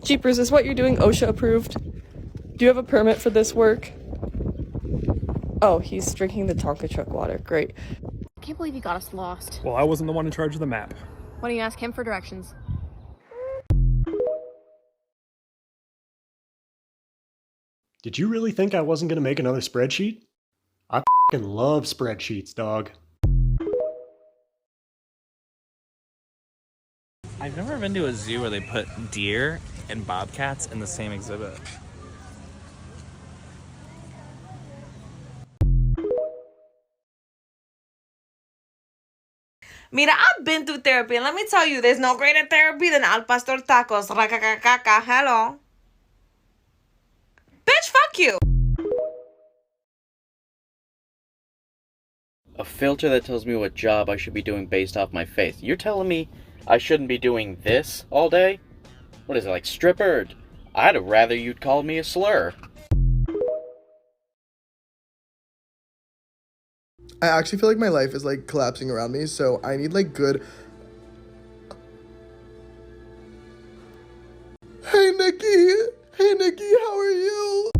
Jeepers, is what you're doing OSHA approved? Do you have a permit for this work? Oh, he's drinking the Tonka truck water. Great. I can't believe you got us lost. Well, I wasn't the one in charge of the map. Why don't you ask him for directions? Did you really think I wasn't going to make another spreadsheet? I f***ing love spreadsheets, dog. I've never been to a zoo where they put deer and bobcats in the same exhibit. Mira, I've been through therapy, and let me tell you, there's no greater therapy than Al Pastor Tacos. Racacacaca, hello. Bitch, fuck you. A filter that tells me what job I should be doing based off my faith. You're telling me I shouldn't be doing this all day? What is it, like stripper? I'd have rather you'd call me a slur. I actually feel like my life is like collapsing around me, so I need like good... Hey Nikki! Hey Nikki, how are you?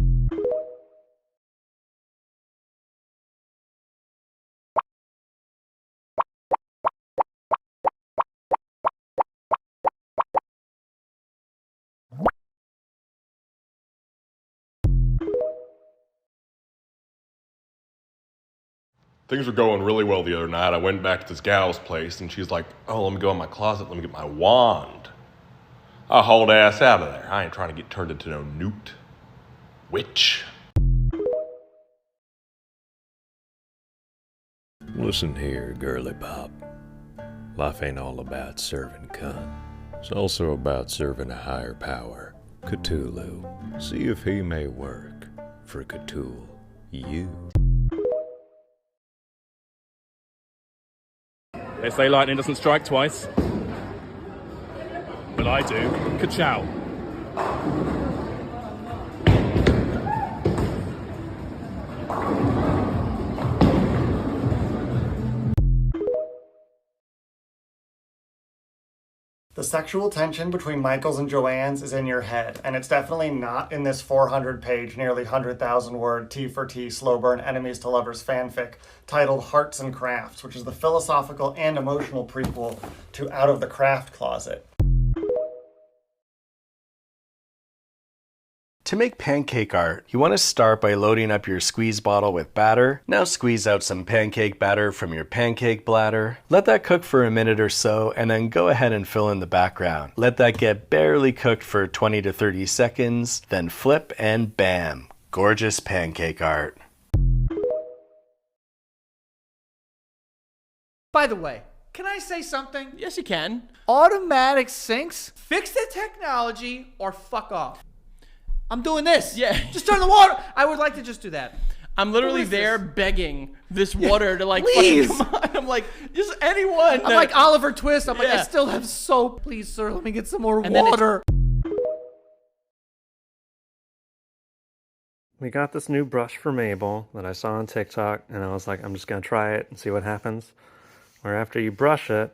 Things were going really well the other night. I went back to this gal's place, and she's like, oh, let me go in my closet, let me get my wand. I hauled ass out of there. I ain't trying to get turned into no newt. Witch. Listen here, girly pop. Life ain't all about serving cunt. It's also about serving a higher power, Cthulhu. See if he may work for Cthulhu. You. They say lightning doesn't strike twice. But I do. Ka-chow. The sexual tension between Michael's and Joanne's is in your head, and it's definitely not in this 400-page, nearly 100,000-word T for T slow burn enemies to lovers fanfic titled Hearts and Crafts, which is the philosophical and emotional prequel to Out of the Craft Closet. To make pancake art, you want to start by loading up your squeeze bottle with batter. Now squeeze out some pancake batter from your pancake bladder. Let that cook for a minute or so, and then go ahead and fill in the background. Let that get barely cooked for 20 to 30 seconds, then flip and bam, gorgeous pancake art. By the way, can I say something? Yes, you can. Automatic sinks? Fix the technology or fuck off. I'm doing this. Yeah. Just turn the water. I would like to just do that. I'm literally there begging this water to like Please. fucking come on. I'm like, just anyone. I'm like Oliver Twist. I'm like, Yeah. I still have soap. Please, sir, let me get some more And then water. We got this new brush for Mabel that I saw on TikTok, and I was like, I'm just going to try it and see what happens. Where after you brush your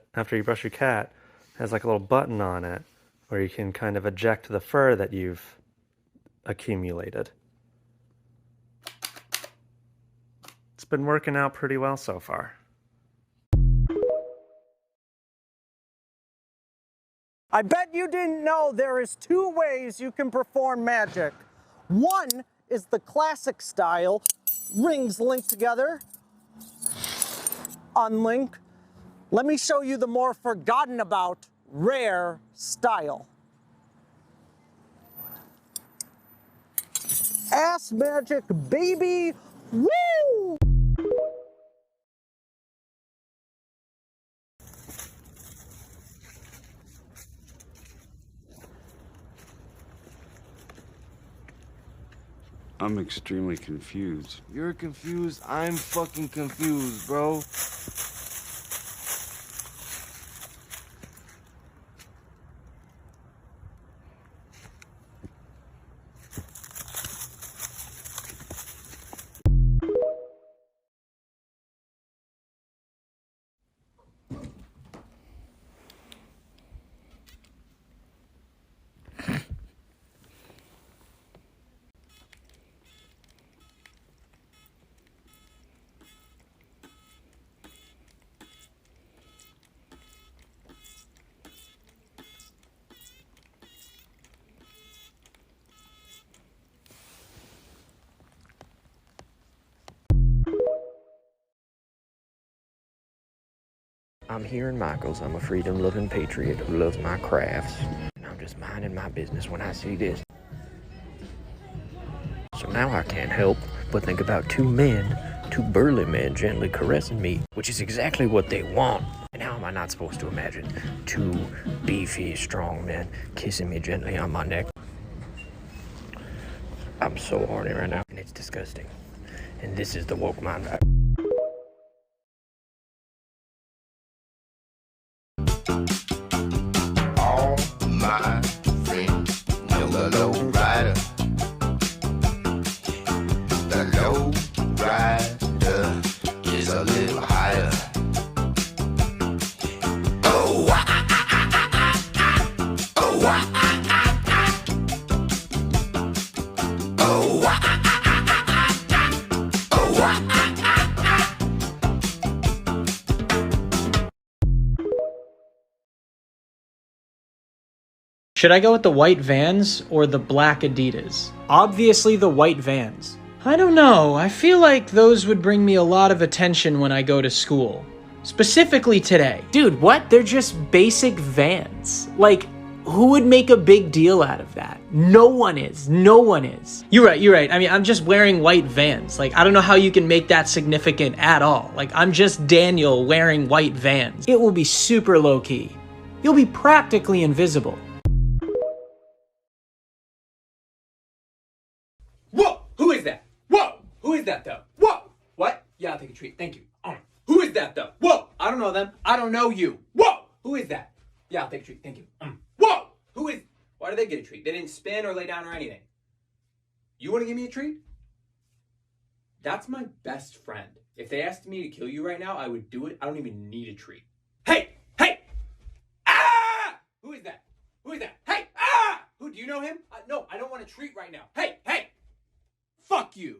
cat, it has like a little button on it where you can kind of eject the fur that you've accumulated. It's been working out pretty well so far. I bet you didn't know there is 2 ways you can perform magic. One is the classic style, rings linked together, unlink. Let me show you the more forgotten about, rare style. Ass magic, baby! Woo! I'm extremely confused. You're confused? I'm fucking confused, bro. I'm here in Michael's. I'm a freedom-loving patriot who loves my crafts. And I'm just minding my business when I see this. So now I can't help but think about two burly men gently caressing me, which is exactly what they want. And how am I not supposed to imagine two beefy, strong men kissing me gently on my neck? I'm so horny right now, and it's disgusting. And this is the woke mind vibe. All my friends know the low rider. The low rider is a little higher. Oh, oh, oh, Should I go with the white Vans or the black Adidas? Obviously the white Vans. I don't know, I feel like those would bring me a lot of attention when I go to school. Specifically today. Dude, what? They're just basic Vans. Like, who would make a big deal out of that? No one is. No one is. You're right. I mean, I'm just wearing white Vans. Like, I don't know how you can make that significant at all. Like, I'm just Daniel wearing white Vans. It will be super low-key. You'll be practically invisible. Whoa! Who is that? Whoa! Who is that, though? Whoa! What? Yeah, I'll take a treat. Thank you. Who is that, though? Whoa! I don't know them. I don't know you. Whoa! Who is that? Yeah, I'll take a treat. Thank you. Whoa! Who is... Why did they get a treat? They didn't spin or lay down or anything. You want to give me a treat? That's my best friend. If they asked me to kill you right now, I would do it. I don't even need a treat. Hey! Hey! Ah! Who is that? Who is that? Hey! Ah! Who, do you know him? No, I don't want a treat right now. Hey! Hey! Fuck you!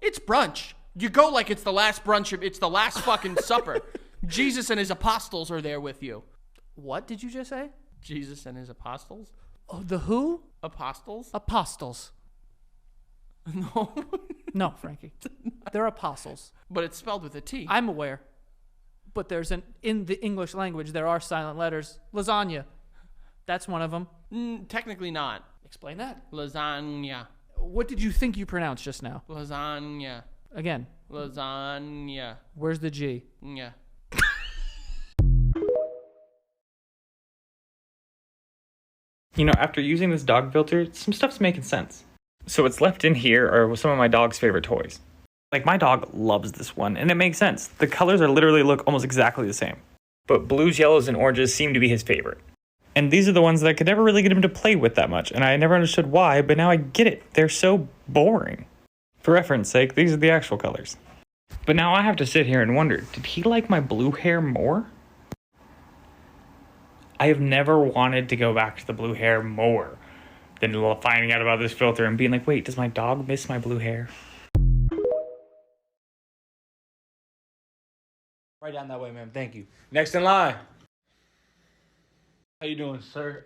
It's brunch. You go like it's the last brunch. It's the last fucking supper. Jesus and his apostles are there with you. What did you just say? Jesus and his apostles? Oh, the who? Apostles? Apostles. No. No, Frankie. They're apostles. But it's spelled with a T. I'm aware. But in the English language, there are silent letters. Lasagna. That's one of them. Technically not. Explain that. Lasagna. What did you think you pronounced just now? Lasagna. Again. Lasagna. Where's the G? Yeah. You know, after using this dog filter, some stuff's making sense. So what's left in here are some of my dog's favorite toys. Like, my dog loves this one, and it makes sense. The colors literally look almost exactly the same. But blues, yellows, and oranges seem to be his favorite. And these are the ones that I could never really get him to play with that much, and I never understood why, but now I get it. They're so boring. For reference sake, these are the actual colors. But now I have to sit here and wonder, did he like my blue hair more? I have never wanted to go back to the blue hair more than finding out about this filter and being like, wait, does my dog miss my blue hair? Right down that way, ma'am. Thank you. Next in line. How you doing, sir?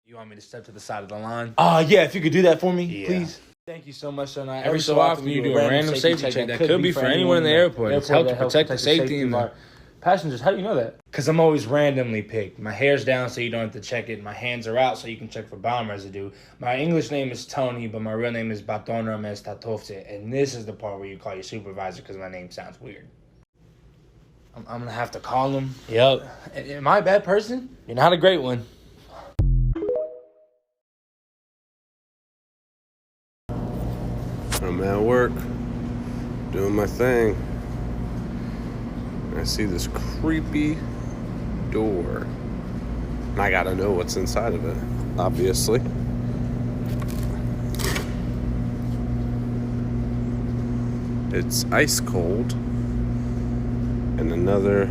You want me to step to the side of the line? Yeah, if you could do that for me, please. Thank you so much, sir. Every so often you do a random safety check that could be for anyone in the airport. It's helped to protect the safety of our passengers. How do you know that? Because I'm always randomly picked. My hair's down so you don't have to check it. My hands are out so you can check for bomb residue. My English name is Tony, but my real name is Baton Rames Tatovce. And this is the part where you call your supervisor because my name sounds weird. I'm going to have to call him. Yep. Am I a bad person? You're not a great one. I'm at work, doing my thing. I see this creepy door. And I gotta know what's inside of it, obviously. It's ice cold. And another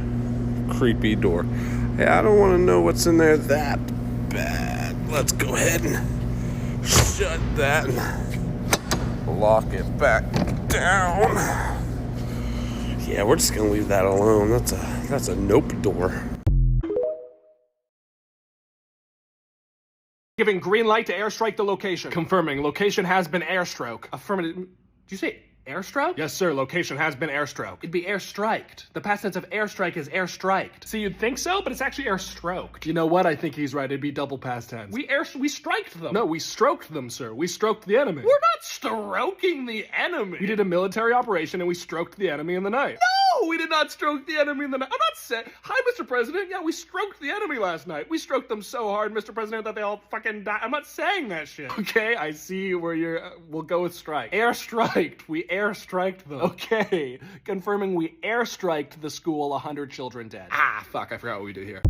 creepy door. Hey, I don't want to know what's in there that bad. Let's go ahead and shut that. Lock it back down. Yeah, we're just gonna leave that alone. That's a nope door. Giving green light to airstrike the location. Confirming. Location has been airstrike. Affirmative. Did you say Airstrike? Yes, sir. Location has been airstroked. It'd be airstriked. The past tense of airstrike is airstriked. See, you'd think so, but it's actually airstroked. You know what? I think he's right. It'd be double past tense. We striked them. No, we stroked them, sir. We stroked the enemy. We're not stroking the enemy. We did a military operation and we stroked the enemy in the night. No, we did not stroke the enemy in the night. I'm not saying. Hi, Mr. President. Yeah, we stroked the enemy last night. We stroked them so hard, Mr. President, that they all fucking died. I'm not saying that shit. Okay, I see where you're. We'll go with strike. Airstriked. We airstriked them. Okay, confirming we airstriked the school. 100 children dead. Ah, fuck! I forgot what we do here.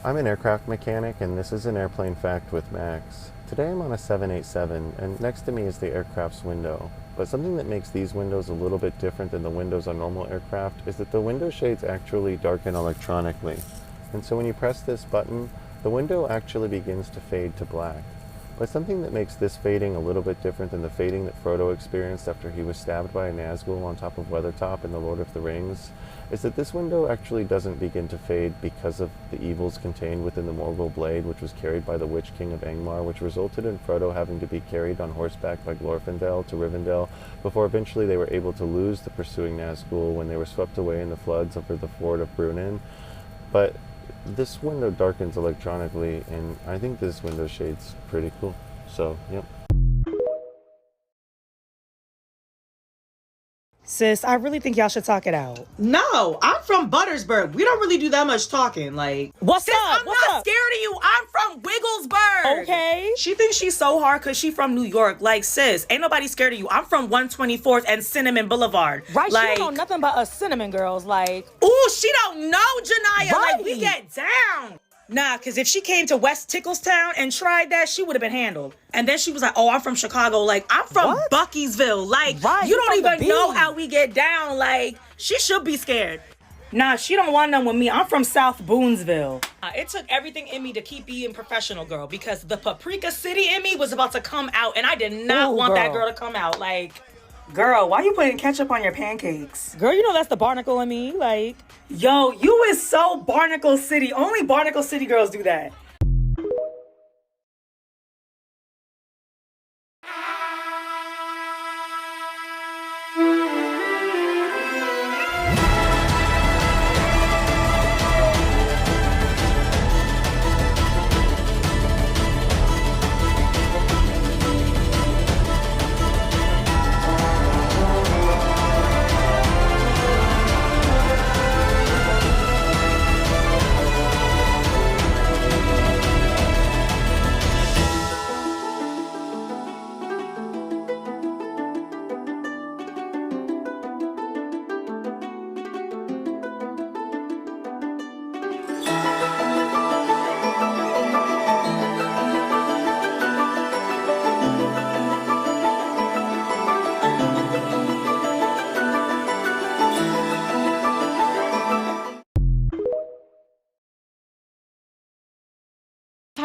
I'm an aircraft mechanic, and this is an airplane fact with Max. Today I'm on a 787, and next to me is the aircraft's window. But something that makes these windows a little bit different than the windows on normal aircraft is that the window shades actually darken electronically. And so when you press this button, the window actually begins to fade to black. But something that makes this fading a little bit different than the fading that Frodo experienced after he was stabbed by a Nazgul on top of Weathertop in The Lord of the Rings is that this window actually doesn't begin to fade because of the evils contained within the Morgul blade, which was carried by the Witch King of Angmar, which resulted in Frodo having to be carried on horseback by Glorfindel to Rivendell before eventually they were able to lose the pursuing Nazgul when they were swept away in the floods over the ford of Brunnen. But this window darkens electronically, and I think this window shade's pretty cool. So, yep. Sis, I really think y'all should talk it out. No, I'm from Buttersburg. We don't really do that much talking. Like, what's up? I'm not scared of you. I'm from Wigglesburg. Okay. She thinks she's so hard because she's from New York. Like, sis, ain't nobody scared of you. I'm from 124th and Cinnamon Boulevard. Right, like, she don't know nothing about us cinnamon girls. Like, ooh, she don't know, Janiyah. Right. Like, we get down. Nah, because if she came to West Ticklestown and tried that, she would have been handled. And then she was like, oh, I'm from Chicago. Like, I'm from Buckeysville. Like, Right, you don't you from even the know B. how we get down. Like, she should be scared. Nah, she don't want none with me. I'm from South Boonesville. It took everything in me to keep being professional, girl, because the Paprika City in me was about to come out, and I did not want that girl to come out. Like, girl, why you putting ketchup on your pancakes? girl, you know that's the barnacle in me. Like, Yo, you is so Barnacle City. Only Barnacle City girls do that.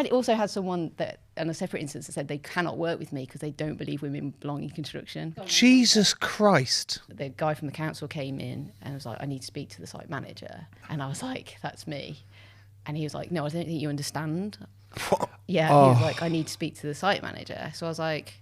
Also had someone that, on a separate instance, that said they cannot work with me because they don't believe women belong in construction. Jesus Christ. The guy from the council came in and was like, I need to speak to the site manager. And I was like, that's me. And he was like, no, I don't think you understand. Yeah, he was like, I need to speak to the site manager. So I was like,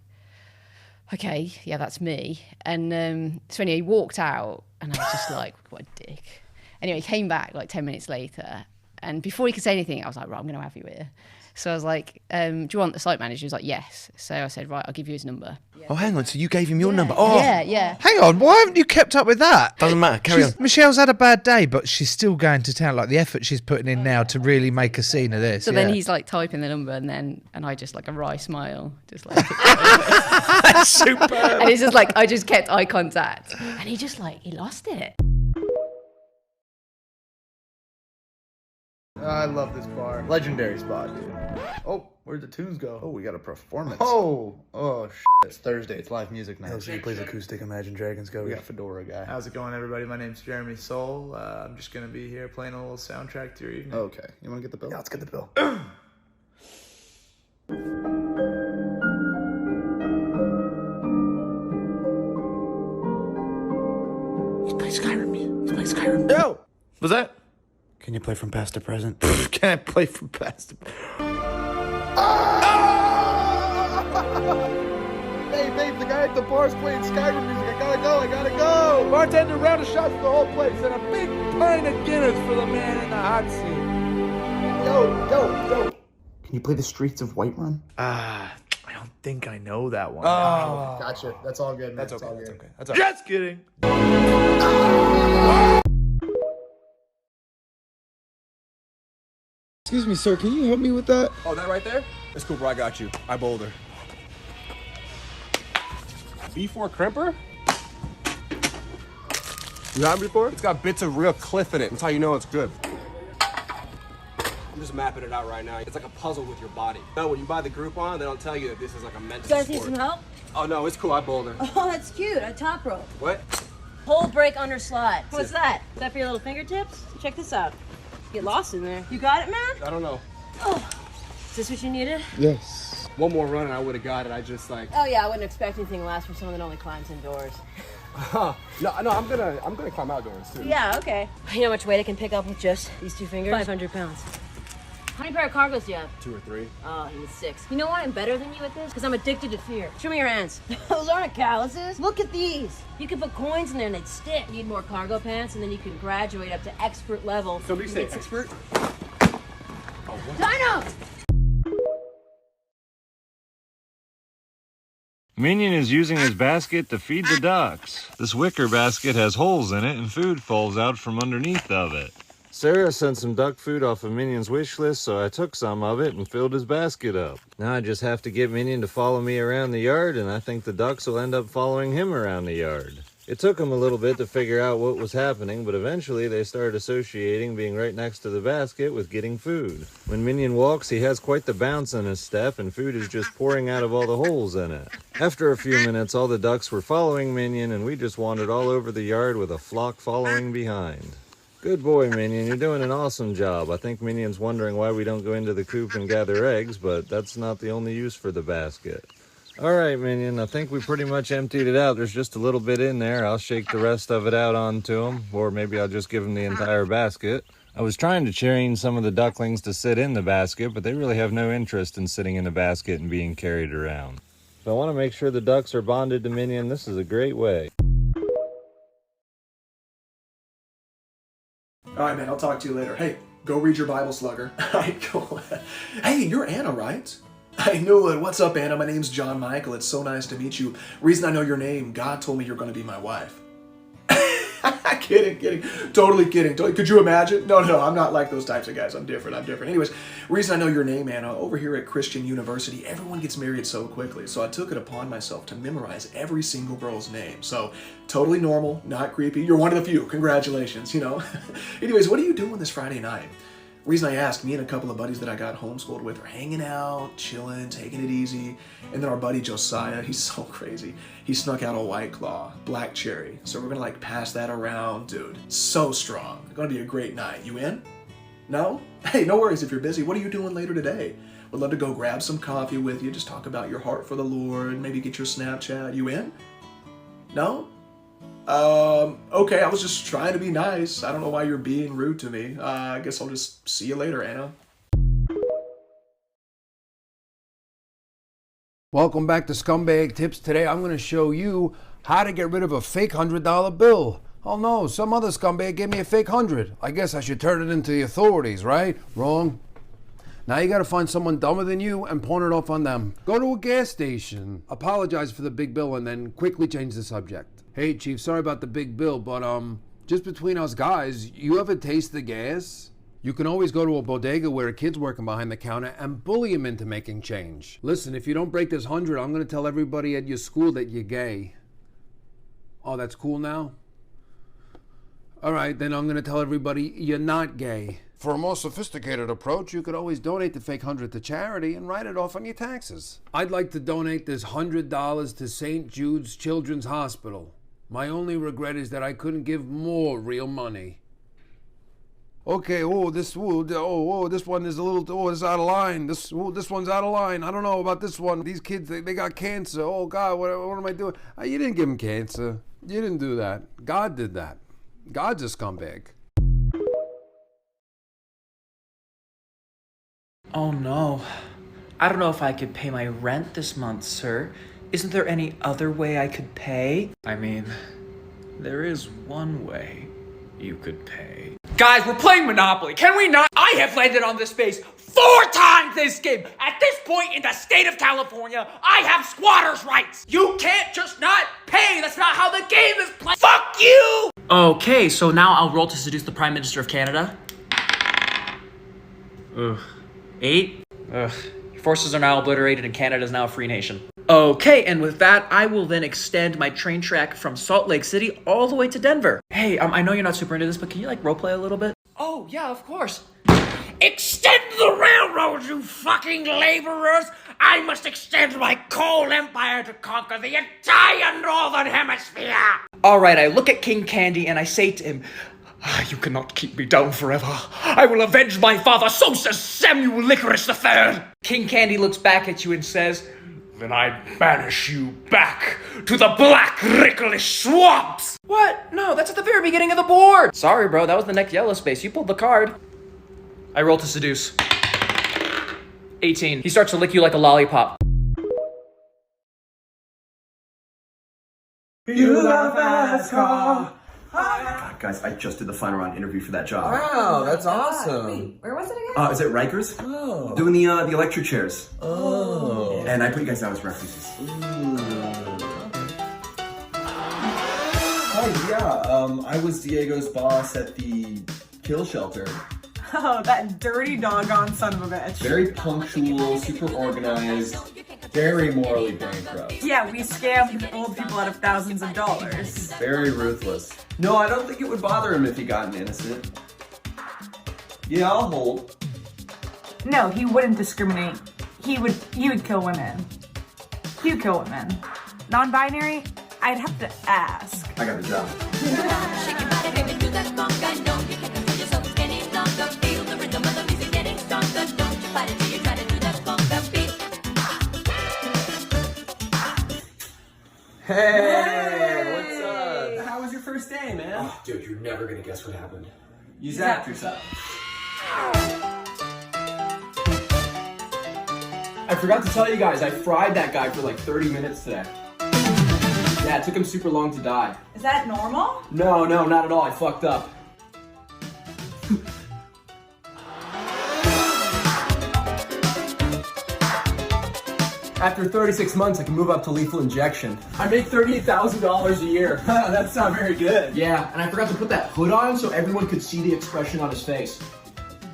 okay, yeah, that's me. And so anyway, he walked out and I was just like, what a dick. Anyway, he came back like 10 minutes later. And before he could say anything, I was like, right, I'm going to have you here. So I was like, do you want the site manager? He was like, yes. So I said, right, I'll give you his number. Oh, hang on. So you gave him your number? Oh, Yeah. Hang on. Why haven't you kept up with that? Doesn't matter. Carry on. Michelle's had a bad day, but she's still going to town. Like the effort she's putting in now to really make a scene of this. So then he's like typing the number and I just like a wry smile. Just like. That's superb. And it's just like, I just kept eye contact. And he just like, he lost it. I love this bar. Legendary spot, dude. Oh, where'd the tunes go? Oh, we got a performance. Oh, It's Thursday. It's live music night. LG plays acoustic Imagine Dragons. Go. We got Fedora guy. How's it going, everybody? My name's Jeremy Soul. I'm just gonna be here playing a little soundtrack to your evening. Okay. You want to get the bill? Yeah, let's get the bill. He's playing Skyrim. Yo! What's that? Can you play from past to present? Can I play from past to... music. I hate the bars playing Skyrim music. I gotta go. Bartender, round of shots for the whole place and a big pint of Guinness for the man in the hot seat. Yo. Can you play the Streets of Whiterun? I don't think I know that one. Oh. Gotcha. That's all good, man. That's okay. all good. That's all Just kidding. Excuse me, sir. Can you help me with that? Oh, that right there? It's cool, bro. I got you. I bowled her. B4 crimper? You had it before? It's got bits of real cliff in it. That's how you know it's good. I'm just mapping it out right now. It's like a puzzle with your body. No, when you buy the Groupon, they don't tell you that this is like a mental You guys sport. need some help? Oh, no, it's cool. I bowled her. Oh, that's cute. A top rope. What? Hold break under slide. What's that? Is that for your little fingertips? Check this out. Get lost in there. You got it, man? I don't know. Oh. Is this what you needed? Yes. One more run and I would have got it. I just like... Oh, yeah. I wouldn't expect anything less from someone that only climbs indoors. No, I'm gonna climb outdoors too. Yeah, okay. You know how much weight I can pick up with just these 2 fingers? 500 pounds. How many pair of cargos do you have? 2 or 3. Oh, he's 6. You know why I'm better than you at this? Because I'm addicted to fear. Show me your hands. Those aren't calluses. Look at these. You can put coins in there and they'd stick. You need more cargo pants and then you can graduate up to expert level. Somebody say expert? Dino! Minion is using his basket to feed the ducks. This wicker basket has holes in it and food falls out from underneath of it. Sarah sent some duck food off of Minion's wish list, so I took some of it and filled his basket up. Now I just have to get Minion to follow me around the yard, and I think the ducks will end up following him around the yard. It took them a little bit to figure out what was happening, but eventually they started associating being right next to the basket with getting food. When Minion walks, he has quite the bounce in his step, and food is just pouring out of all the holes in it. After a few minutes, all the ducks were following Minion, and we just wandered all over the yard with a flock following behind. Good boy, Minion. You're doing an awesome job. I think Minion's wondering why we don't go into the coop and gather eggs, but that's not the only use for the basket. All right, Minion, I think we pretty much emptied it out. There's just a little bit in there. I'll shake the rest of it out onto him, or maybe I'll just give him the entire basket. I was trying to train some of the ducklings to sit in the basket, but they really have no interest in sitting in the basket and being carried around. If I want to make sure the ducks are bonded to Minion, this is a great way. All right, man. I'll talk to you later. Hey, go read your Bible, slugger. All right, cool. Hey, you're Anna, right? I knew it. What's up, Anna? My name's John Michael. It's so nice to meet you. Reason I know your name, God told me you're going to be my wife. Kidding. Totally kidding. Could you imagine? No, I'm not like those types of guys. I'm different. Anyways, reason I know your name, Anna, over here at Christian University, everyone gets married so quickly. So I took it upon myself to memorize every single girl's name. So totally normal, not creepy. You're one of the few. Congratulations, Anyways, what are you doing this Friday night? Reason I ask, me and a couple of buddies that I got homeschooled with are hanging out, chilling, taking it easy. And then our buddy Josiah, he's so crazy. He snuck out a White Claw, black cherry. So we're gonna pass that around. Dude, so strong. Gonna be a great night. You in? No? Hey, no worries if you're busy. What are you doing later today? Would love to go grab some coffee with you, just talk about your heart for the Lord, maybe get your Snapchat. You in? No? Okay, I was just trying to be nice. I don't know why you're being rude to me. I guess I'll just see you later, Anna. Welcome back to Scumbag Tips. Today I'm going to show you how to get rid of a fake $100 bill. Oh no, some other scumbag gave me a fake 100. I guess I should turn it into the authorities, right? Wrong. Now you gotta find someone dumber than you and pawn it off on them. Go to a gas station, apologize for the big bill, and then quickly change the subject. Hey chief, sorry about the big bill, but just between us guys, you ever taste the gas? You can always go to a bodega where a kid's working behind the counter and bully him into making change. Listen, if you don't break this 100, I'm gonna tell everybody at your school that you're gay. Oh, that's cool now? All right, then I'm gonna tell everybody you're not gay. For a more sophisticated approach, you could always donate the fake 100 to charity and write it off on your taxes. I'd like to donate this $100 to St. Jude's Children's Hospital. My only regret is that I couldn't give more real money. Okay, this one is a little, it's out of line. This one's out of line. I don't know about this one. These kids, they got cancer. Oh God, what am I doing? You didn't give them cancer. You didn't do that. God did that. God's a scumbag. Oh no. I don't know if I could pay my rent this month, sir. Isn't there any other way I could pay? I mean, there is one way you could pay. Guys, we're playing Monopoly. Can we not? I have landed on this base 4 times this game. At this point in the state of California, I have squatters' rights. You can't just not pay. That's not how the game is played. Fuck you! Okay, so now I'll roll to seduce the Prime Minister of Canada. Ugh. 8? Ugh. Your forces are now obliterated and Canada is now a free nation. Okay, and with that, I will then extend my train track from Salt Lake City all the way to Denver. Hey, I know you're not super into this, but can you, like, roleplay a little bit? Oh, yeah, of course. Extend the railroad, you fucking laborers! I must extend my coal empire to conquer the entire northern hemisphere! Alright, I look at King Candy and I say to him, You cannot keep me down forever. I will avenge my father, so says Samuel Licorice III! King Candy looks back at you and says, Then I banish you back to the black licorice swamps! What? No, that's at the very beginning of the board! Sorry, bro, that was the next yellow space. You pulled the card. I roll to seduce. 18. He starts to lick you like a lollipop. You love NASCAR. God, guys, I just did the final round interview for that job. Wow, that's awesome. Wait, where was it again? Is it Rikers? Oh. Doing the electric chairs. Oh. And I put you guys down as references. Hi, yeah, I was Diego's boss at the kill shelter. Oh, that dirty doggone son of a bitch. Very punctual, super organized, very morally bankrupt. Yeah, we scammed old people out of thousands of dollars. Very ruthless. No, I don't think it would bother him if he got an innocent. Yeah, I'll hold. No, he wouldn't discriminate. He would kill women. He would kill women. Non-binary? I'd have to ask. I got the job. Hey, what's up? How was your first day, man? Oh, dude, you're never gonna guess what happened. You zapped yourself. I forgot to tell you guys, I fried that guy for like 30 minutes today. Yeah, it took him super long to die. Is that normal? No, not at all. I fucked up. After 36 months, I can move up to lethal injection. I make $38,000 a year. That's not very good. Yeah, and I forgot to put that hood on so everyone could see the expression on his face.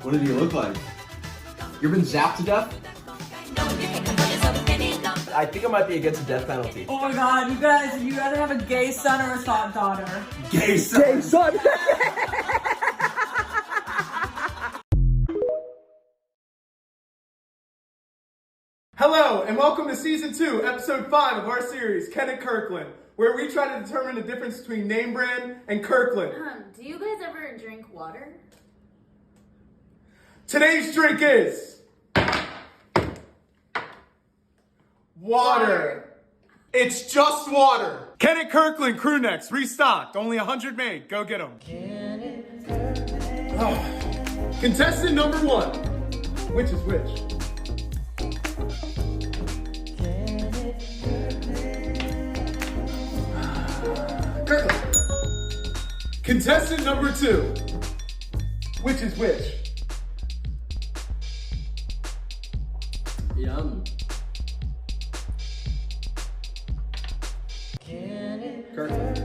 What did he look like? You ever been zapped to death? I think I might be against the death penalty. Oh my god, you guys, you rather have a gay son or a son daughter? Gay son! Gay son! Hello, and welcome to Season 2, Episode 5 of our series, Ken and Kirkland, where we try to determine the difference between name brand and Kirkland. Do you guys ever drink water? Today's drink is... water. It's just water. Ken and Kirkland crew necks, restocked, only 100 made. Go get them. Contestant number 1. Which is which? Kirkland. Contestant number 2. Which is which? Yum. Kirkland.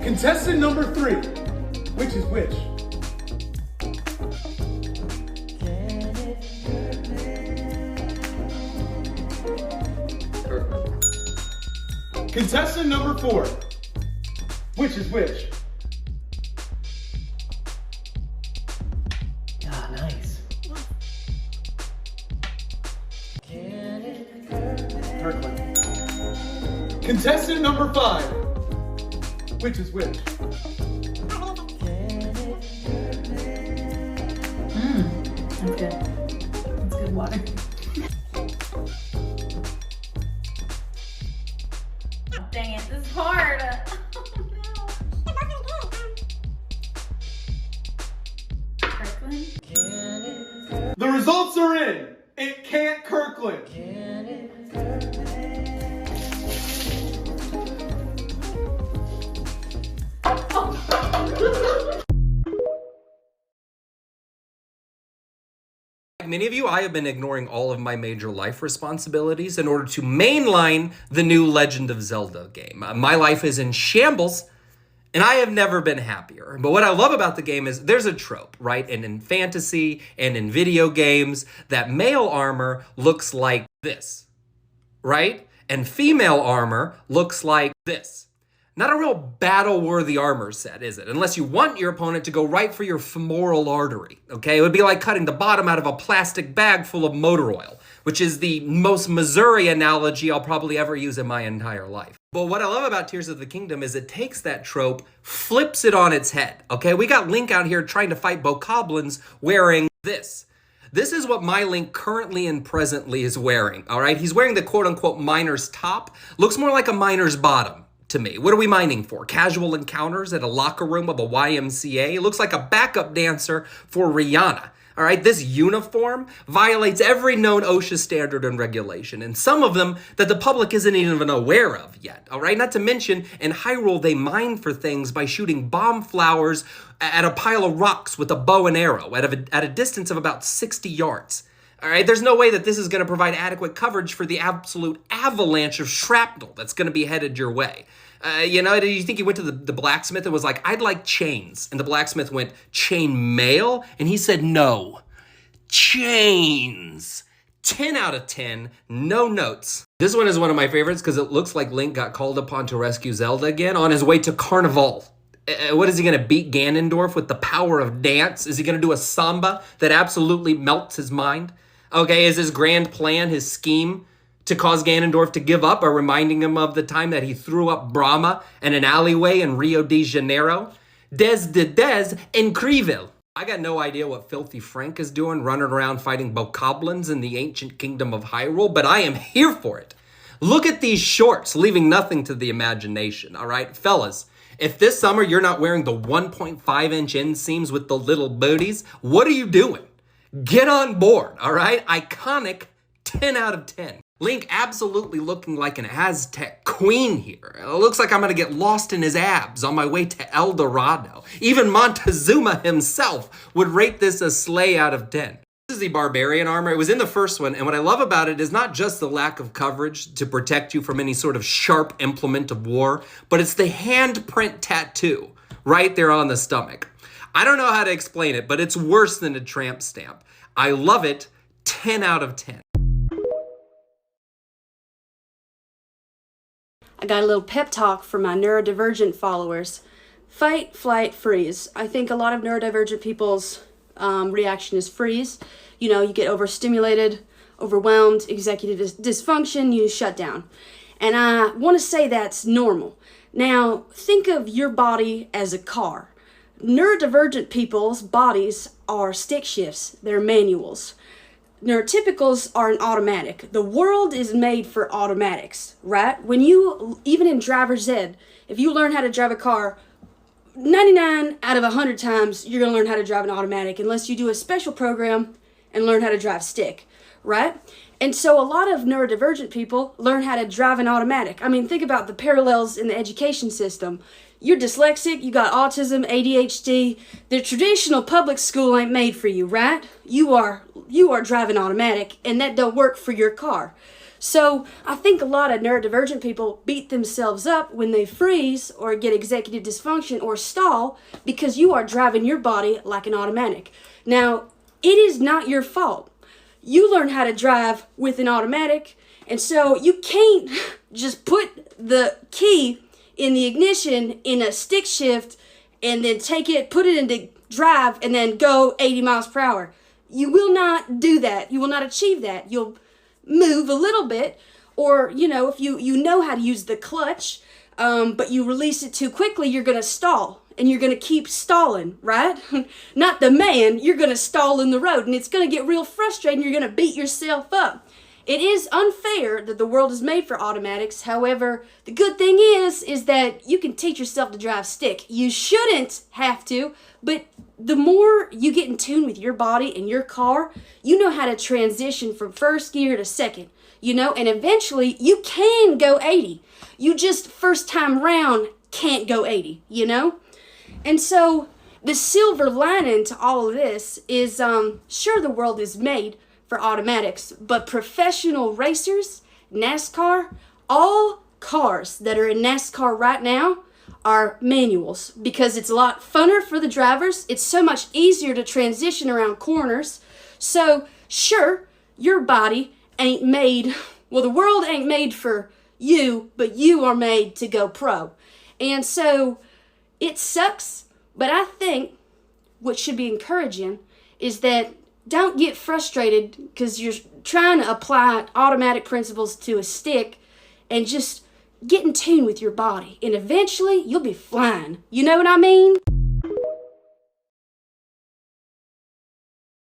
Contestant number 3. Which is which? Kirkland. Contestant number 4. Which is which? Ah, nice. Kirkland. Contestant number 5. Which is which? That's good. That's good water. Dang it, this is hard. Kirkland? The results are in. It can't Kirkland. Like many of you, I have been ignoring all of my major life responsibilities in order to mainline the new Legend of Zelda game. My life is in shambles, and I have never been happier. But what I love about the game is there's a trope, right? And in fantasy and in video games, that male armor looks like this, right? And female armor looks like this. Not a real battle-worthy armor set, is it? Unless you want your opponent to go right for your femoral artery, okay? It would be like cutting the bottom out of a plastic bag full of motor oil, which is the most Missouri analogy I'll probably ever use in my entire life. But what I love about Tears of the Kingdom is it takes that trope, flips it on its head, okay? We got Link out here trying to fight bokoblins wearing this. This is what my Link currently and presently is wearing, all right? He's wearing the quote-unquote miner's top. Looks more like a miner's bottom to me. What are we mining for? Casual encounters at a locker room of a YMCA? It looks like a backup dancer for Rihanna. All right, this uniform violates every known OSHA standard and regulation, and some of them that the public isn't even aware of yet. All right, not to mention, in Hyrule, they mine for things by shooting bomb flowers at a pile of rocks with a bow and arrow at a distance of about 60 yards. All right, there's no way that this is going to provide adequate coverage for the absolute avalanche of shrapnel that's going to be headed your way. You know, do you think he went to the blacksmith and was like, I'd like chains? And the blacksmith went, chain mail? And he said, no, chains. 10 out of 10, no notes. This one is one of my favorites because it looks like Link got called upon to rescue Zelda again on his way to Carnival. What is he going to beat Ganondorf with the power of dance? Is he going to do a samba that absolutely melts his mind? Okay, is his grand plan, his scheme, to cause Ganondorf to give up, or reminding him of the time that he threw up Brahma in an alleyway in Rio de Janeiro? Des incrível. I got no idea what Filthy Frank is doing, running around fighting bokoblins in the ancient kingdom of Hyrule, but I am here for it. Look at these shorts, leaving nothing to the imagination, all right? Fellas, if this summer you're not wearing the 1.5-inch inseams with the little booties, what are you doing? Get on board, all right? Iconic 10 out of 10. Link absolutely looking like an Aztec queen here. It looks like I'm going to get lost in his abs on my way to El Dorado. Even Montezuma himself would rate this a slay out of 10. This is the Barbarian armor. It was in the first one, and what I love about it is not just the lack of coverage to protect you from any sort of sharp implement of war, but it's the handprint tattoo right there on the stomach. I don't know how to explain it, but it's worse than a tramp stamp. I love it. 10 out of 10. I got a little pep talk for my neurodivergent followers. Fight, flight, freeze. I think a lot of neurodivergent people's reaction is freeze. You know, you get overstimulated, overwhelmed, executive dysfunction, you shut down. And I want to say that's normal. Now, think of your body as a car. Neurodivergent people's bodies are stick shifts. They're manuals. Neurotypicals are an automatic. The world is made for automatics, right? When you, even in driver's ed, if you learn how to drive a car, 99 out of 100 times, you're going to learn how to drive an automatic unless you do a special program and learn how to drive stick, right? And so a lot of neurodivergent people learn how to drive an automatic. I mean, think about the parallels in the education system. You're dyslexic, you got autism, ADHD. The traditional public school ain't made for you, right? You are driving automatic, and that don't work for your car. So I think a lot of neurodivergent people beat themselves up when they freeze or get executive dysfunction or stall because you are driving your body like an automatic. Now, it is not your fault. You learn how to drive with an automatic, and so you can't just put the key in the ignition in a stick shift and then take it, put it into drive, and then go 80 miles per hour. You will not do that. You will not achieve that. You'll move a little bit, or, you know, if you know how to use the clutch, but you release it too quickly, you're going to stall, and you're going to keep stalling, right? Not the man, you're going to stall in the road, and it's going to get real frustrating. You're going to beat yourself up. It is unfair that the world is made for automatics. However, the good thing is that you can teach yourself to drive stick. You shouldn't have to, but the more you get in tune with your body and your car, you know how to transition from first gear to second, you know, and eventually you can go 80. You just first time round can't go 80, you know? And so The silver lining to all of this is, sure, the world is made for automatics, but professional racers, NASCAR, all cars that are in NASCAR right now are manuals because it's a lot funner for the drivers. It's so much easier to transition around corners. So, sure, your body ain't made, well, the world ain't made for you, but you are made to go pro. And so, it sucks, but I think what should be encouraging is that don't get frustrated because you're trying to apply automatic principles to a stick, and just get in tune with your body, and eventually you'll be flying. You know what I mean?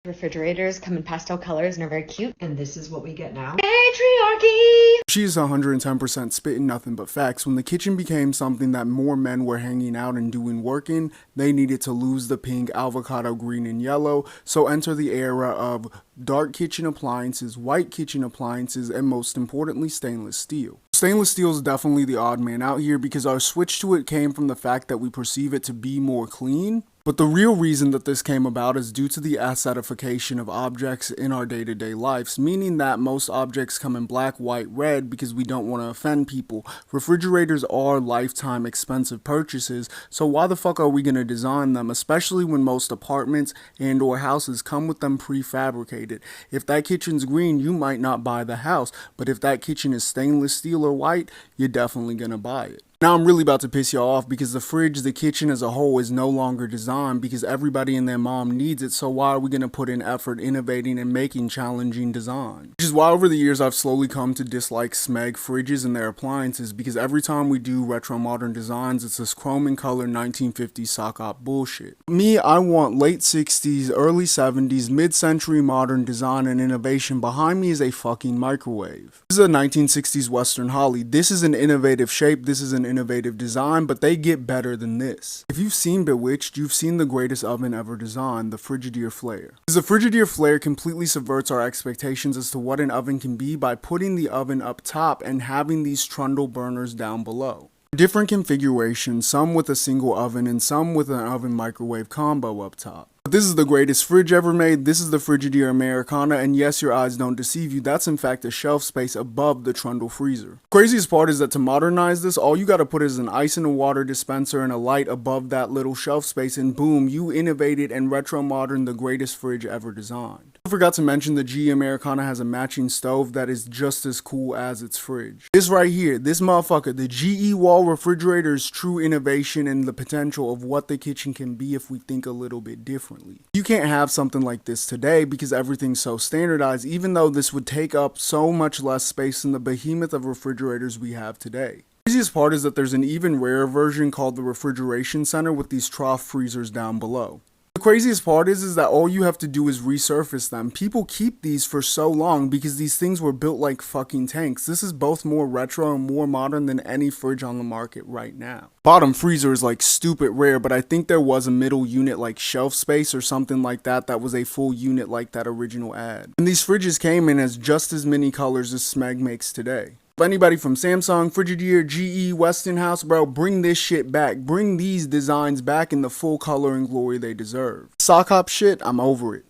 Refrigerators come in pastel colors and are very cute. And this is what we get now. Patriarchy! She's 110% spitting nothing but facts. When the kitchen became something that more men were hanging out and doing work in, they needed to lose the pink, avocado green, and yellow. So enter the era of dark kitchen appliances, white kitchen appliances, and most importantly, stainless steel. Stainless steel is definitely the odd man out here because our switch to it came from the fact that we perceive it to be more clean. But the real reason that this came about is due to the aesthetification of objects in our day-to-day lives, meaning that most objects come in black, white, red because we don't want to offend people. Refrigerators are lifetime expensive purchases, so why the fuck are we going to design them, especially when most apartments and or houses come with them prefabricated. If that kitchen's green, you might not buy the house, but if that kitchen is stainless steel or white, you're definitely going to buy it. Now I'm really about to piss y'all off because the fridge, the kitchen as a whole is no longer designed because everybody and their mom needs it, so why are we going to put in effort innovating and making challenging design? Which is why over the years I've slowly come to dislike Smeg fridges and their appliances because every time we do retro modern designs it's this chrome and color 1950s sock op bullshit. Me, I want late 60s, early 70s, mid-century modern design and innovation. Behind me is a fucking microwave. This is a 1960s Western Holly. This is an innovative shape, this is an innovative design, but they get better than this. If you've seen Bewitched, you've seen the greatest oven ever designed, the Frigidaire Flare. The Frigidaire Flare completely subverts our expectations as to what an oven can be by putting the oven up top and having these trundle burners down below. Different configurations, some with a single oven and some with an oven microwave combo up top. But this is the greatest fridge ever made. This is the Frigidaire Americana, and yes, your eyes don't deceive you. That's in fact a shelf space above the trundle freezer. Craziest part is that to modernize this, all you gotta put is an ice and a water dispenser and a light above that little shelf space, and boom, you innovated and retro modern the greatest fridge ever designed. I forgot to mention the GE Americana has a matching stove that is just as cool as its fridge. This right here, this motherfucker, the GE wall refrigerator is true innovation and the potential of what the kitchen can be if we think a little bit differently. You can't have something like this today because everything's so standardized, even though this would take up so much less space than the behemoth of refrigerators we have today. The craziest part is that there's an even rarer version called the Refrigeration Center with these trough freezers down below. The craziest part is that all you have to do is resurface them. People keep these for so long because these things were built like fucking tanks. This is both more retro and more modern than any fridge on the market right now. Bottom freezer is like stupid rare, but I think there was a middle unit like shelf space or something like that that was a full unit like that original ad. And these fridges came in as just as many colors as Smeg makes today. If anybody from Samsung, Frigidaire, GE, Westinghouse, bro, bring this shit back. Bring these designs back in the full color and glory they deserve. Sock hop shit, I'm over it.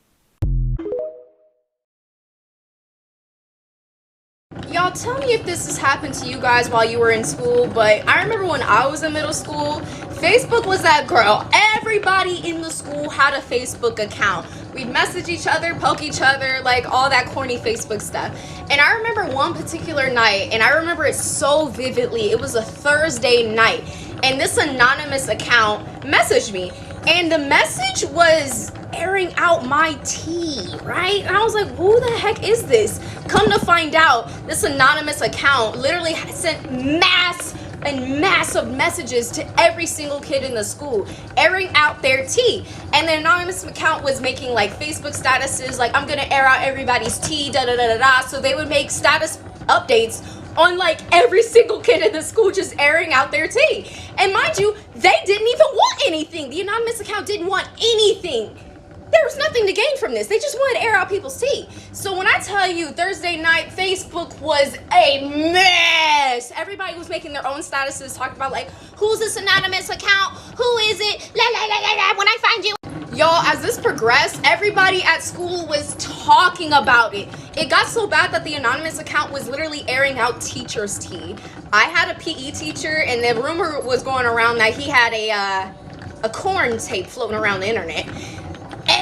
Y'all tell me if this has happened to you guys while you were in school, but I remember when I was in middle school, Facebook was that girl. Everybody in the school had a Facebook account. We'd message each other, poke each other, like all that corny Facebook stuff. And I remember one particular night, and I remember it so vividly. It was a Thursday night, and this anonymous account messaged me, and the message was airing out my tea, right? And I was like, who the heck is this? Come to find out, this anonymous account literally sent mass of messages to every single kid in the school, airing out their tea. And the anonymous account was making like Facebook statuses, like, I'm gonna air out everybody's tea, da da da da da. So they would make status updates on like every single kid in the school just airing out their tea. And mind you, they didn't even want anything. The anonymous account didn't want anything. There was nothing to gain from this. They just wanted to air out people's tea. So when I tell you Thursday night, Facebook was a mess. Everybody was making their own statuses, talking about like, who's this anonymous account? Who is it? La la la la la. When I find Y'all, as this progressed, everybody at school was talking about it. It got so bad that the anonymous account was literally airing out teacher's tea. I had a PE teacher, and the rumor was going around that he had a corn tape floating around the internet.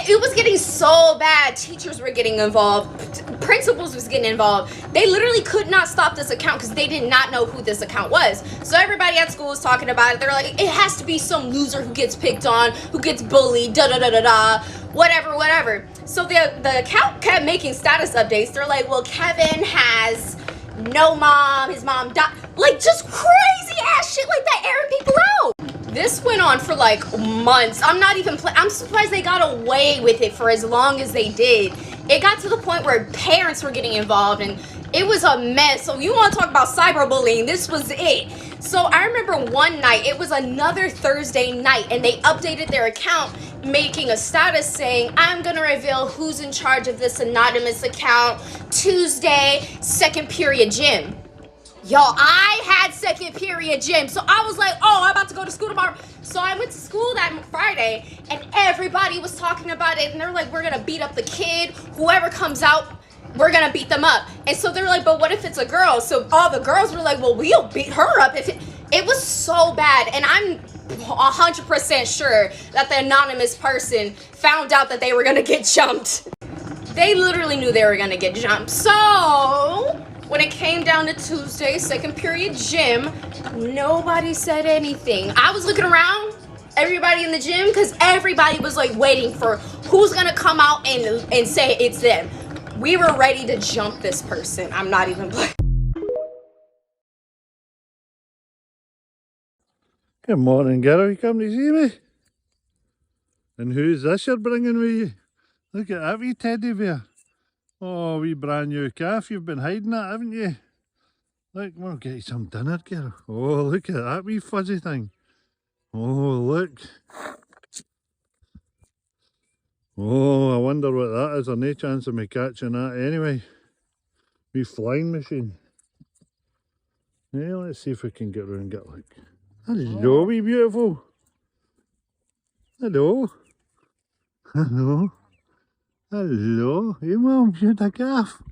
It was getting so bad. Teachers were getting involved. Principals was getting involved. They literally could not stop this account because they did not know who this account was. So everybody at school was talking about it. They're like, it has to be some loser who gets picked on, who gets bullied, da-da-da-da-da, whatever. So the account kept making status updates. They're like, well, Kevin has no mom. His mom died. Like, just crazy ass shit like that, airing people out. This went on for like months. I'm surprised they got away with it for as long as they did. It got to the point where parents were getting involved and it was a mess. So you want to talk about cyberbullying, this was it. So I remember one night, it was another Thursday night, and they updated their account making a status saying, I'm gonna reveal who's in charge of this anonymous account Tuesday, second period gym. Y'all, I had second period gym, so I was like, oh, I'm about to go to school tomorrow. So I went to school that Friday, and everybody was talking about it, and they're like, we're gonna beat up the kid. Whoever comes out, we're gonna beat them up. And so they're like, but what if it's a girl? So all the girls were like, well, we'll beat her up. If it was so bad, and I'm 100% sure that the anonymous person found out that they were gonna get jumped. They literally knew they were gonna get jumped. So when it came down to Tuesday, second period gym, nobody said anything. I was looking around, everybody in the gym, because everybody was like waiting for who's gonna come out and say it's them. We were ready to jump this person. I'm not even playing. Good morning, girl. You come to see me? And who's this you're bringing with you? Look at that wee teddy bear. Oh, wee brand new calf. You've been hiding that, haven't you? Look, we'll get you some dinner, girl. Oh, look at that wee fuzzy thing. Oh, look. Oh, I wonder what that is. There's no chance of me catching that anyway. Wee flying machine. Yeah, let's see if we can get around and get like. Hello, wee beautiful. Hello. Hello. Hello. Hey, Mum, you're a calf.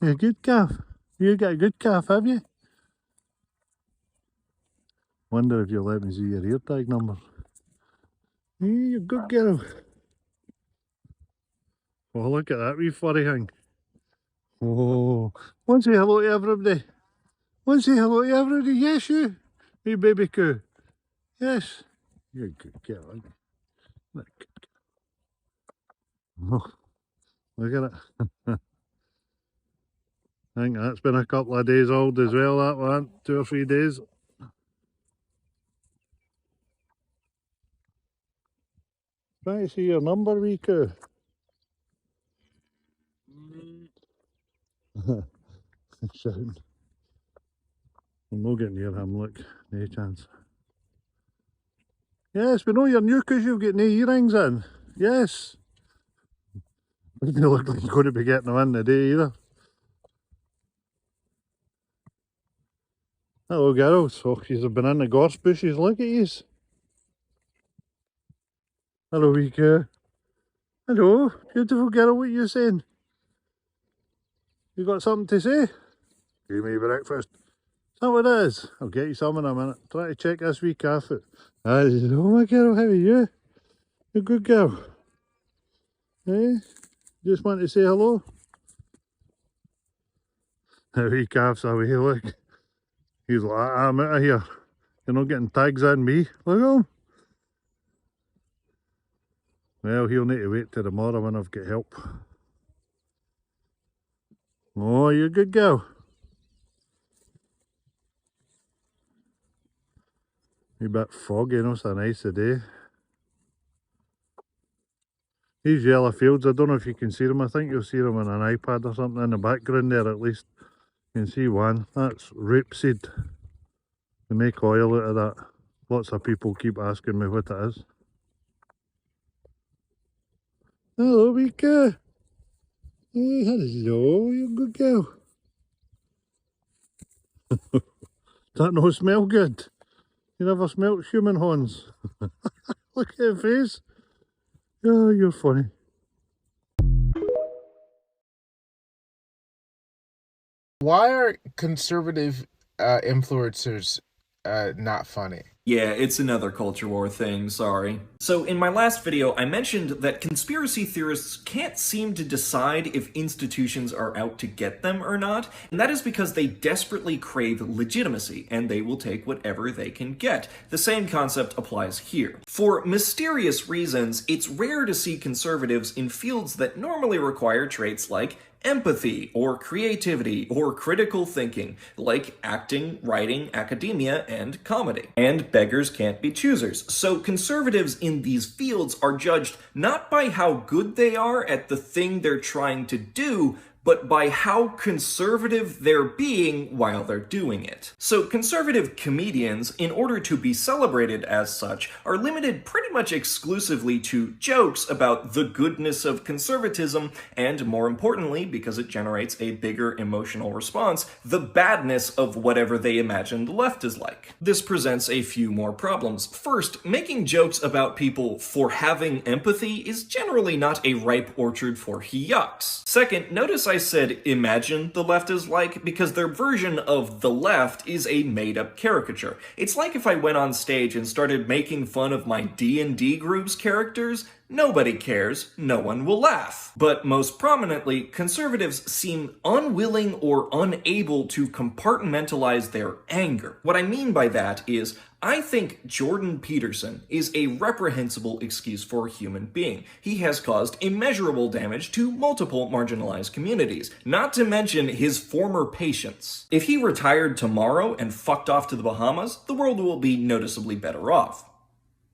You're a good calf. You got a good calf, have you? Wonder if you'll let me see your ear tag number. Hey, you're a good girl. Oh, look at that wee furry thing. Oh, want to say hello to everybody? Want to say hello to everybody? Yes, you. Hey, baby coo. Yes. You're a good girl, aren't you? Look, good girl. Oh, look at it. I think that's been a couple of days old as well, that one. 2 or 3 days. Trying to see your number, wee coo. Shouting. I'm not getting near him, look. No chance. Yes, we know you're new because you've got no earrings in. Yes. Doesn't look like you're going to be getting them in today either. Hello, girls. Oh, she's been in the gorse bushes. Look at yous. Hello, wee coo. Hello, beautiful girl. What are you saying? You got something to say? Give me breakfast. Is that what it is? I'll get you some in a minute. Try to check this wee calf out. Hello, my girl. How are you? You're a good girl. Eh? Just want to say hello? The wee calf's away, look. He's like, I'm out of here. You're not getting tags on me. Look at him. Well, he'll need to wait till tomorrow when I've got help. Oh, you're a good girl. A bit foggy, you know, it's a nice day. These yellow fields, I don't know if you can see them. I think you'll see them on an iPad or something in the background there at least. You can see one. That's rapeseed. They make oil out of that. Lots of people keep asking me what it is. Hello, wee coo. Hey, hello, you're a good girl. Does that not smell good? You never smelt human horns? Look at her face. Oh, you're funny. Why are conservative influencers not funny? Yeah, it's another culture war thing, sorry. So in my last video, I mentioned that conspiracy theorists can't seem to decide if institutions are out to get them or not, and that is because they desperately crave legitimacy, and they will take whatever they can get. The same concept applies here. For mysterious reasons, it's rare to see conservatives in fields that normally require traits like empathy, or creativity, or critical thinking, like acting, writing, academia, and comedy. And beggars can't be choosers, so conservatives in these fields are judged not by how good they are at the thing they're trying to do, but by how conservative they're being while they're doing it. So conservative comedians, in order to be celebrated as such, are limited pretty much exclusively to jokes about the goodness of conservatism, and more importantly, because it generates a bigger emotional response, the badness of whatever they imagine the left is like. This presents a few more problems. First, making jokes about people for having empathy is generally not a ripe orchard for yucks. Second, notice I said imagine the left is like because their version of the left is a made-up caricature. It's like if I went on stage and started making fun of my D&D group's characters. Nobody cares, no one will laugh. But most prominently, conservatives seem unwilling or unable to compartmentalize their anger. What I mean by that is, I think Jordan Peterson is a reprehensible excuse for a human being. He has caused immeasurable damage to multiple marginalized communities, not to mention his former patients. If he retired tomorrow and fucked off to the Bahamas, the world will be noticeably better off.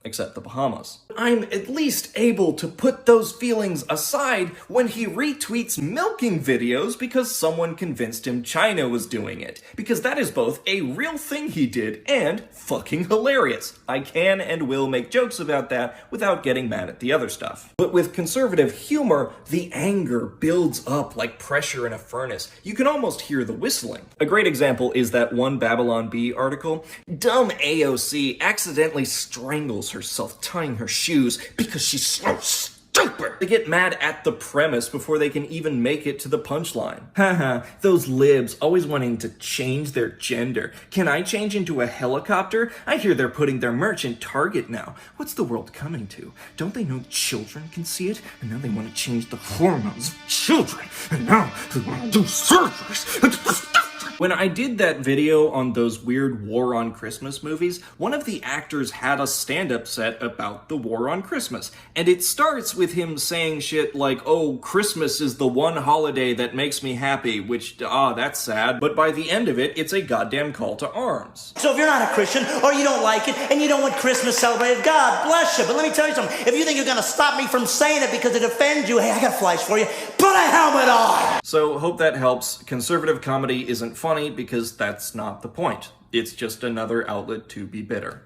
Except the Bahamas. I'm at least able to put those feelings aside when he retweets milking videos because someone convinced him China was doing it. Because that is both a real thing he did and fucking hilarious. I can and will make jokes about that without getting mad at the other stuff. But with conservative humor, the anger builds up like pressure in a furnace. You can almost hear the whistling. A great example is that one Babylon Bee article. Dumb AOC accidentally strangles herself tying her shoes because she's so stupid. They get mad at the premise before they can even make it to the punchline. Haha, those libs always wanting to change their gender. Can I change into a helicopter? I hear they're putting their merch in Target now. What's the world coming to? Don't they know children can see it? And now they want to change the hormones of children. And now they want to do surgeries. When I did that video on those weird War on Christmas movies, one of the actors had a stand-up set about the War on Christmas. And it starts with him saying shit like, oh, Christmas is the one holiday that makes me happy, which, that's sad. But by the end of it, it's a goddamn call to arms. So if you're not a Christian, or you don't like it, and you don't want Christmas celebrated, God bless you. But let me tell you something. If you think you're gonna stop me from saying it because it offends you, hey, I got a flash for you. Put a helmet on! So, hope that helps. Conservative comedy isn't funny because that's not the point. It's just another outlet to be bitter.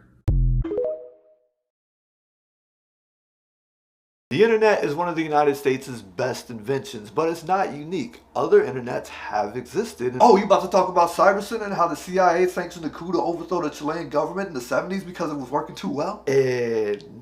The internet is one of the United States' best inventions, but it's not unique. Other internets have existed. Oh, you about to talk about Cybersyn and how the CIA sanctioned the coup to overthrow the Chilean government in the 70s because it was working too well?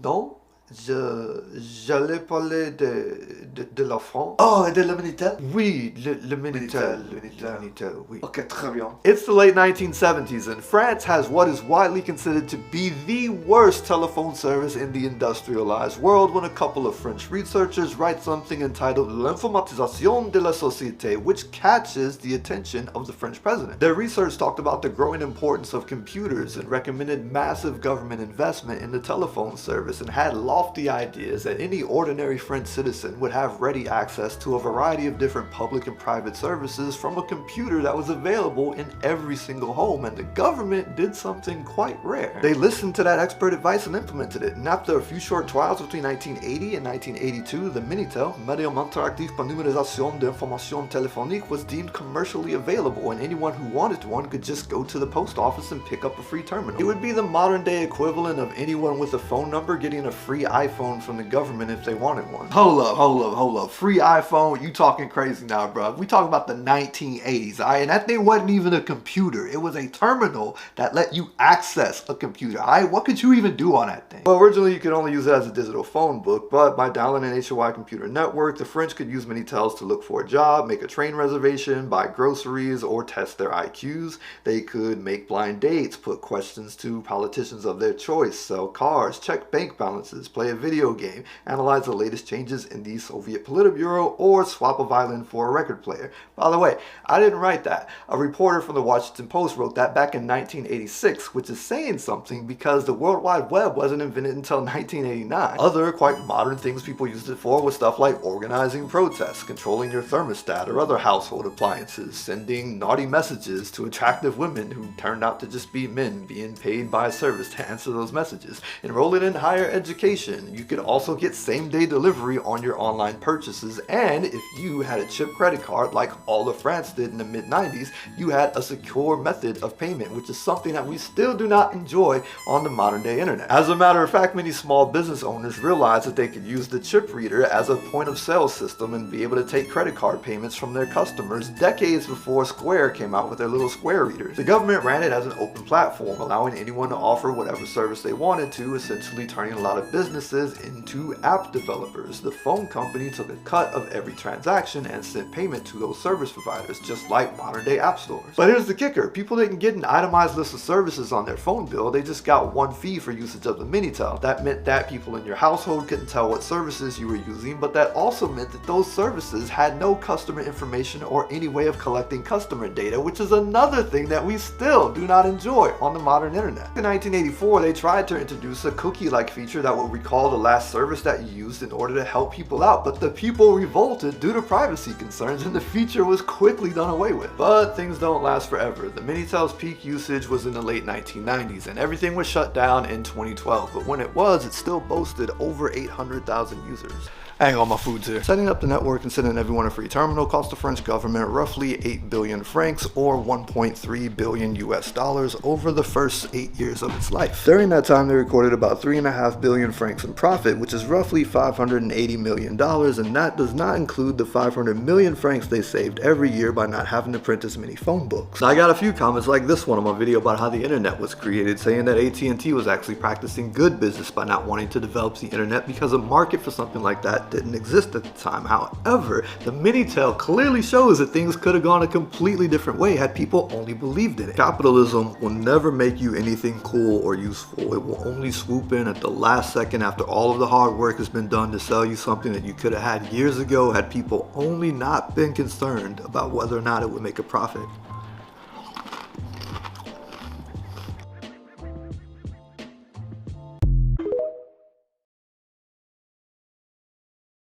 Non. J'allais parler de la France. Oh, de la Minitel? Oui, le Minitel. Minitel, oui. Ok, très bien. It's the late 1970s, and France has what is widely considered to be the worst telephone service in the industrialized world when a couple of French researchers write something entitled L'informatisation de la société, which catches the attention of the French president. Their research talked about the growing importance of computers and recommended massive government investment in the telephone service and had lofty ideas that any ordinary French citizen would have ready access to a variety of different public and private services from a computer that was available in every single home, and the government did something quite rare. They listened to that expert advice and implemented it, and after a few short trials between 1980 and 1982, the Minitel, Médium Interactif pour Numérisation d'Information Téléphonique, was deemed commercially available, and anyone who wanted one could just go to the post office and pick up a free terminal. It would be the modern day equivalent of anyone with a phone number getting a free iPhone from the government if they wanted one. Hold up. Free iPhone? You talking crazy now, bro. We talking about the 1980s, alright? And that thing wasn't even a computer. It was a terminal that let you access a computer, alright? What could you even do on that thing? Well, originally you could only use it as a digital phone book, but by dialing an HOI computer network, the French could use Minitels to look for a job, make a train reservation, buy groceries, or test their IQs. They could make blind dates, put questions to politicians of their choice, sell cars, check bank balances, play a video game, analyze the latest changes in the Soviet Politburo, or swap a violin for a record player. By the way, I didn't write that. A reporter from the Washington Post wrote that back in 1986, which is saying something because the World Wide Web wasn't invented until 1989. Other quite modern things people used it for was stuff like organizing protests, controlling your thermostat or other household appliances, sending naughty messages to attractive women who turned out to just be men being paid by a service to answer those messages, enrolling in higher education. You could also get same-day delivery on your online purchases, and if you had a chip credit card like all of France did in the mid-90s, you had a secure method of payment, which is something that we still do not enjoy on the modern-day internet. As a matter of fact, many small business owners realized that they could use the chip reader as a point-of-sale system and be able to take credit card payments from their customers decades before Square came out with their little Square readers. The government ran it as an open platform, allowing anyone to offer whatever service they wanted to, essentially turning a lot of businesses into app developers. The phone company took a cut of every transaction and sent payment to those service providers, just like modern-day app stores. But here's the kicker. People didn't get an itemized list of services on their phone bill. They just got one fee for usage of the Minitel. That meant that people in your household couldn't tell what services you were using, but that also meant that those services had no customer information or any way of collecting customer data, which is another thing that we still do not enjoy on the modern internet. In 1984, they tried to introduce a cookie-like feature that would recall the last service that you used in order to help people out, but the people revolted due to privacy concerns and the feature was quickly done away with. But things don't last forever. The Minitel's peak usage was in the late 1990s and everything was shut down in 2012, but when it was, it still boasted over 800,000 users. Hang on, my food's here. Setting up the network and sending everyone a free terminal cost the French government roughly 8 billion francs or 1.3 billion US dollars over the first 8 years of its life. During that time, they recorded about 3.5 billion francs in profit, which is roughly $580 million, and that does not include the 500 million francs they saved every year by not having to print as many phone books. Now, I got a few comments like this one on my video about how the internet was created, saying that AT&T was actually practicing good business by not wanting to develop the internet because a market for something like that didn't exist at the time. However, the Minitel clearly shows that things could have gone a completely different way had people only believed in it. Capitalism will never make you anything cool or useful. It will only swoop in at the last second after all of the hard work has been done to sell you something that you could have had years ago had people only not been concerned about whether or not it would make a profit.